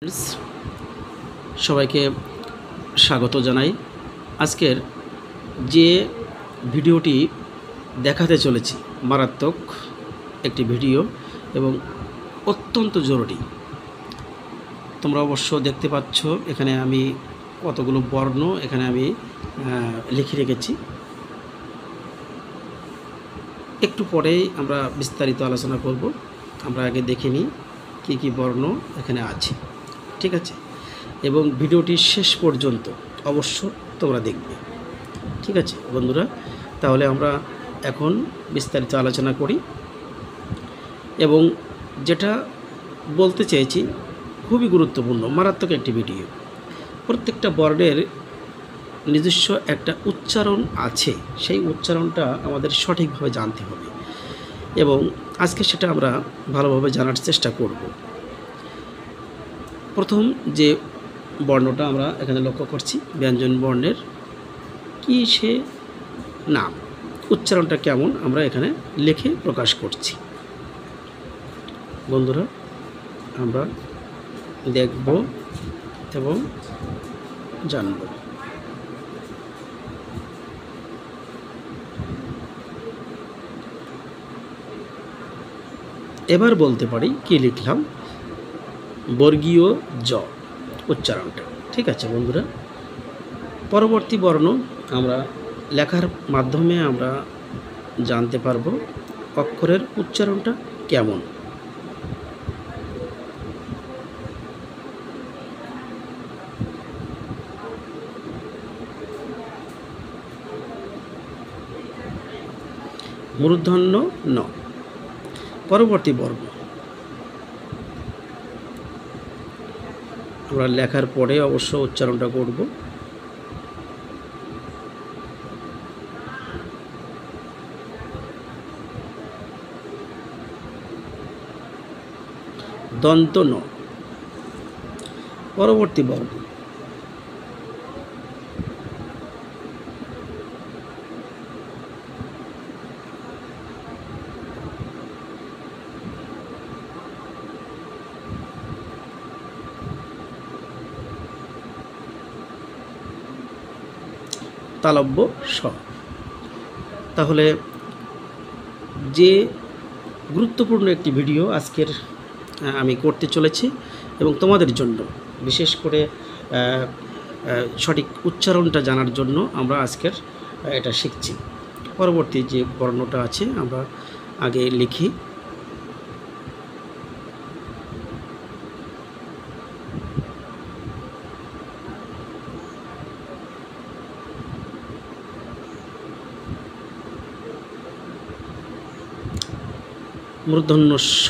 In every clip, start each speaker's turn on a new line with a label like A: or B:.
A: Friends, সবাইকে স্বাগত জানাই। আজকের যে ভিডিওটি দেখাতে চলেছি মারাত্মক একটি ভিডিও এবং অত্যন্ত জরুরি। তোমরা অবশ্য দেখতে পাচ্ছ এখানে আমি কতগুলো বর্ণ এখানে আমি লিখে রেখেছি। একটু পরেই আমরা বিস্তারিত আলোচনা করব। আমরা আগে দেখে নিই কী কী বর্ণ এখানে আছে, ঠিক আছে? এবং ভিডিওটি শেষ পর্যন্ত অবশ্য তোমরা দেখবে, ঠিক আছে বন্ধুরা? তাহলে আমরা এখন বিস্তারিত আলোচনা করি। এবং যেটা বলতে চেয়েছি খুবই গুরুত্বপূর্ণ, মারাত্মক একটি ভিডিও। প্রত্যেকটা বর্ণের নিজস্ব একটা উচ্চারণ আছে, সেই উচ্চারণটা আমাদের সঠিকভাবে জানতে হবে এবং আজকে সেটা আমরা ভালোভাবে জানার চেষ্টা করব। প্রথম যে বর্ণটা আমরা এখানে লক্ষ্য করছি, ব্যঞ্জন বর্ণের কি সে নাম, উচ্চারণটা কেমন আমরা এখানে লিখে প্রকাশ করছি। বন্ধুরা, আমরা দেখব এবং জানব। এবার বলতে পারি কি লিখলাম, বর্গীয় জ উচ্চারণটা, ঠিক আছে বন্ধুরা? পরবর্তী বর্ণ আমরা লেখার মাধ্যমে আমরা জানতে পারবো অক্ষরের উচ্চারণটা কেমন। মূর্ধন্য ন। পরবর্তী বর্ণ আমরা লেখার পরে অবশ্য উচ্চারণটা করব। দন্ত ন। পরবর্তী বর্ণ তালব্য স। তাহলে যে গুরুত্বপূর্ণ একটি ভিডিও আজকের আমি করতে চলেছি এবং তোমাদের জন্য বিশেষ করে সঠিক উচ্চারণটা জানার জন্য আমরা আজকের এটা শিখছি। পরবর্তী যে বর্ণটা আছে আমরা আগে লিখি। মূর্ধন্য স।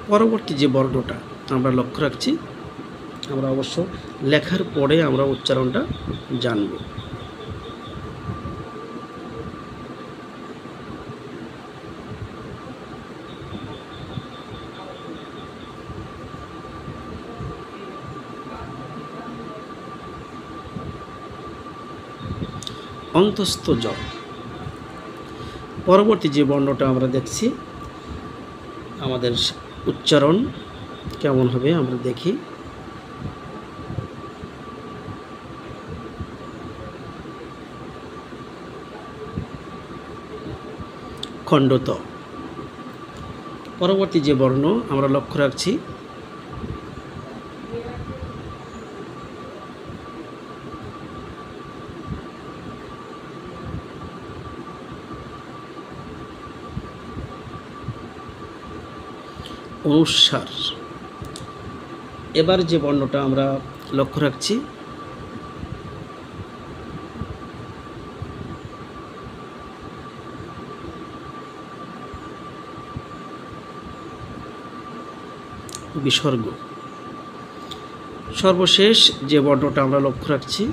A: পরবর্তী যে বর্ণটা আমরা লক্ষ্য রাখছি, আমরা অবশ্য লেখার পরে আমরা উচ্চারণটা জানব। অন্তস্থ জ। পরবর্তী যে বর্ণটা আমরা দেখছি আমাদের উচ্চারণ কেমন হবে আমরা দেখি। খণ্ডত। পরবর্তী যে বর্ণ আমরা লক্ষ্য রাখছি অনুস্বার। এবার যে বর্ণটা আমরা লক্ষ্য রাখছি বিসর্গ। সর্বশেষ যে বর্ণটা আমরা লক্ষ্য রাখছি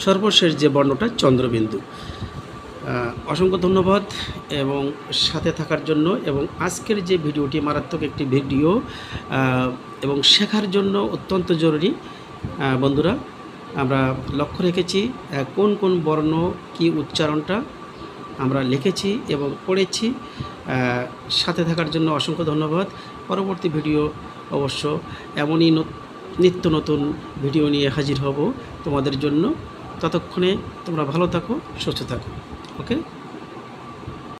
A: সর্বশেষ যে বর্ণটা চন্দ্রবিন্দু। অসংখ্য ধন্যবাদ এবং সাথে থাকার জন্য। এবং আজকের যে ভিডিওটি মারাত্মক একটি ভিডিও এবং শেখার জন্য অত্যন্ত জরুরি। বন্ধুরা, আমরা লক্ষ্য রেখেছি কোন কোন বর্ণ কি উচ্চারণটা আমরা লিখেছি এবং পড়েছি। সাথে থাকার জন্য অসংখ্য ধন্যবাদ। পরবর্তী ভিডিও অবশ্য এমনই নিত্য নতুন ভিডিও নিয়ে হাজির হব তোমাদের জন্য। ততক্ষণে তোমরা ভালো থাকো, সুস্থ থাকো। ওকে।